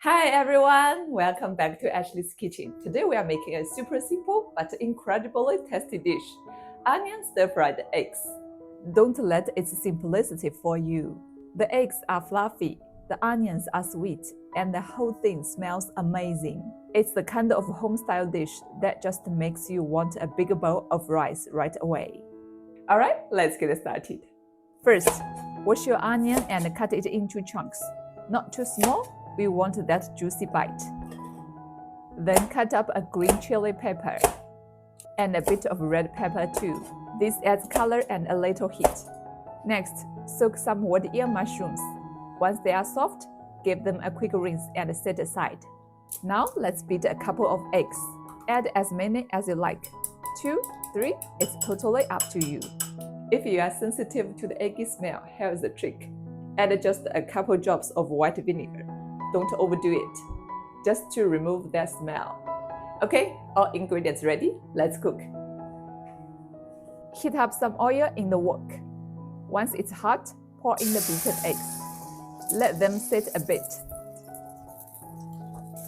Hi everyone, welcome back to Ashley's Kitchen. Today we are making a super simple but incredibly tasty dish, onion stir-fried eggs. Don't let its simplicity fool you. The eggs are fluffy, the onions are sweet, and the whole thing smells amazing. It's the kind of home-style dish that just makes you want a big bowl of rice right away. Alright, let's get started. First, wash your onion and cut it into chunks. Not too small, we want that juicy bite. Then cut up a green chili pepper and a bit of red pepper too. This adds color and a little heat. Next, soak some wood ear mushrooms. Once they are soft, give them a quick rinse and set aside. Now let's beat a couple of eggs. Add as many as you like. 2, 3, it's totally up to you. If you are sensitive to the eggy smell, here's the trick. Add just a couple drops of white vinegar. Don't overdo it, just to remove that smell. Okay, all ingredients ready, let's cook. Heat up some oil in the wok. Once it's hot, pour in the beaten eggs. Let them sit a bit.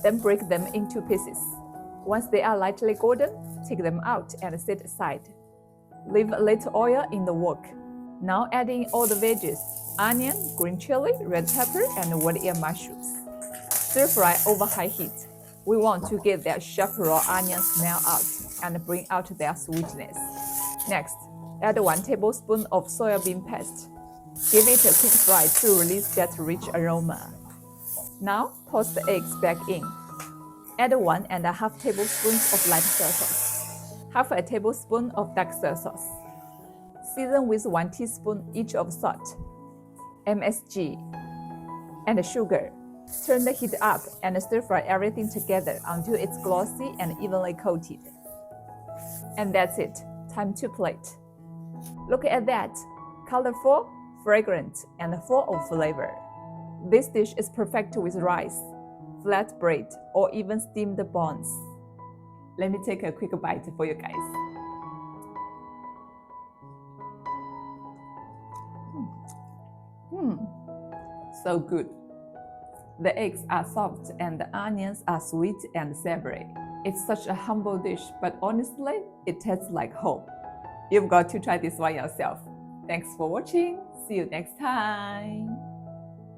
Then break them into pieces. Once they are lightly golden, take them out and set aside. Leave a little oil in the wok. Now add in all the veggies, onion, green chili, red pepper, and wood ear mushrooms. Stir fry over high heat. We want to get that sharp raw onion smell out and bring out their sweetness. Next, add 1 tablespoon of soybean paste. Give it a quick fry to release that rich aroma. Now, toss the eggs back in. Add 1.5 tablespoons of light soy sauce, half a tablespoon of dark soy sauce. Season with 1 teaspoon each of salt, MSG, and sugar. Turn the heat up and stir fry everything together until it's glossy and evenly coated. And that's it, time to plate. Look at that, colorful, fragrant, and full of flavor. This dish is perfect with rice, flatbread, or even steamed buns. Let me take a quick bite for you guys. So good. The eggs are soft and the onions are sweet and savory. It's such a humble dish, but honestly, it tastes like home. You've got to try this one yourself. Thanks for watching. See you next time.